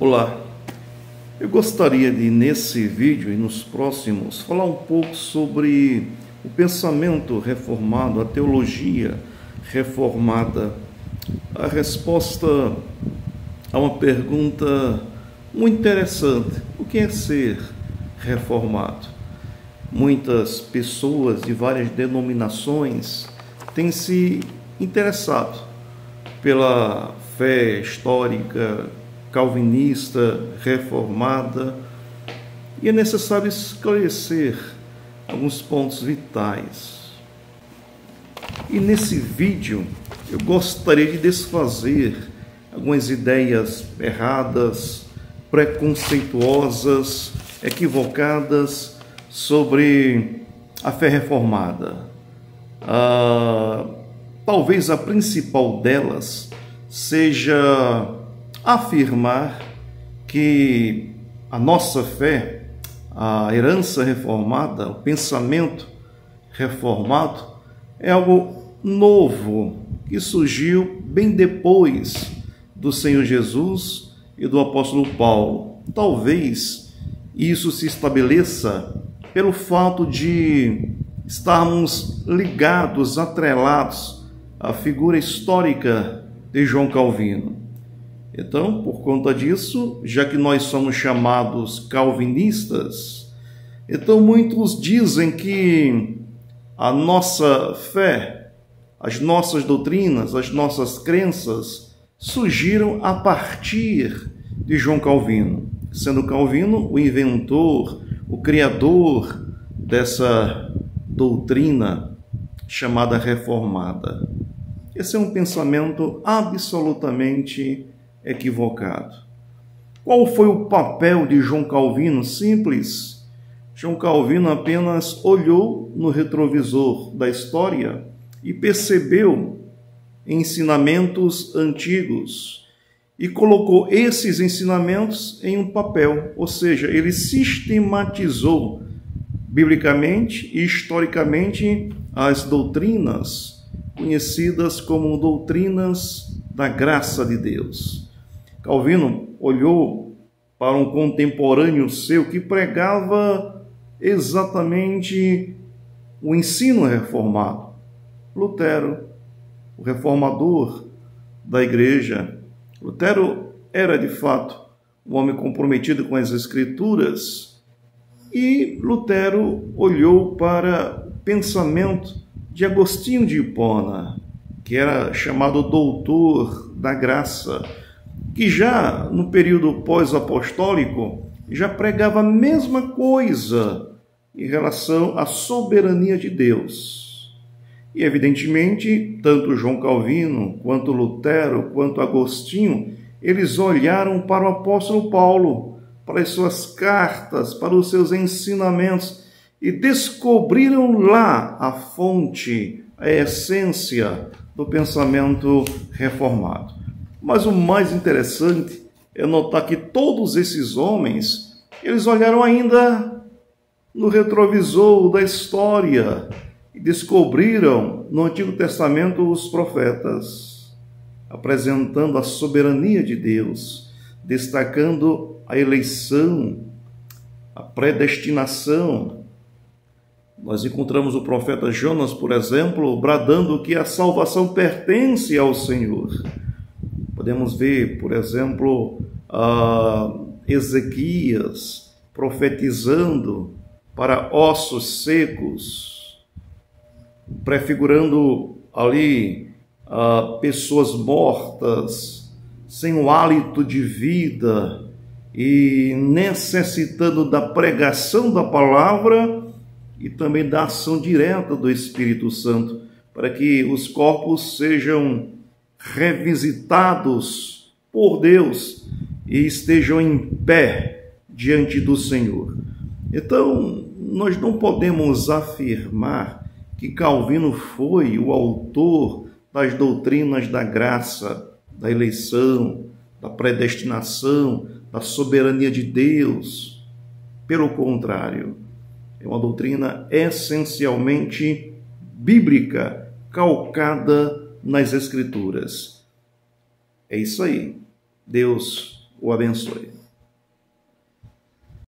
Olá, eu gostaria de, nesse vídeo e nos próximos, falar um pouco sobre o pensamento reformado, a teologia reformada, a resposta a uma pergunta muito interessante: o que é ser reformado? Muitas pessoas de várias denominações têm se interessado pela fé histórica calvinista, reformada, e é necessário esclarecer alguns pontos vitais. E nesse vídeo eu gostaria de desfazer algumas ideias erradas, preconceituosas, equivocadas sobre a fé reformada. Talvez a principal delas seja afirmar que a nossa fé, a herança reformada, o pensamento reformado, é algo novo que surgiu bem depois do Senhor Jesus e do apóstolo Paulo. Talvez isso se estabeleça pelo fato de estarmos ligados, atrelados à figura histórica de João Calvino. Então, por conta disso, já que nós somos chamados calvinistas, então muitos dizem que a nossa fé, as nossas doutrinas, as nossas crenças surgiram a partir de João Calvino, sendo Calvino o inventor, o criador dessa doutrina chamada reformada. Esse é um pensamento absolutamente equivocado. Qual foi o papel de João Calvino? Simples. João Calvino apenas olhou no retrovisor da história e percebeu ensinamentos antigos e colocou esses ensinamentos em um papel, ou seja, ele sistematizou biblicamente e historicamente as doutrinas conhecidas como doutrinas da graça de Deus. Calvino olhou para um contemporâneo seu que pregava exatamente o ensino reformado. Lutero, o reformador da igreja. Lutero era, de fato, um homem comprometido com as Escrituras, e Lutero olhou para o pensamento de Agostinho de Hipona, que era chamado doutor da graça, que já no período pós-apostólico já pregava a mesma coisa em relação à soberania de Deus. E evidentemente, tanto João Calvino, quanto Lutero, quanto Agostinho, eles olharam para o apóstolo Paulo, para as suas cartas, para os seus ensinamentos, e descobriram lá a fonte, a essência do pensamento reformado. Mas o mais interessante é notar que todos esses homens, eles olharam ainda no retrovisor da história e descobriram no Antigo Testamento os profetas, apresentando a soberania de Deus, destacando a eleição, a predestinação. Nós encontramos o profeta Jonas, por exemplo, bradando que a salvação pertence ao Senhor. Podemos ver, por exemplo, Ezequias profetizando para ossos secos, prefigurando ali pessoas mortas, sem o hálito de vida e necessitando da pregação da palavra e também da ação direta do Espírito Santo, para que os corpos sejam revisitados por Deus e estejam em pé diante do Senhor. Então, nós não podemos afirmar que Calvino foi o autor das doutrinas da graça, da eleição, da predestinação, da soberania de Deus. Pelo contrário, é uma doutrina essencialmente bíblica, calcada nas Escrituras. É isso aí. Deus o abençoe.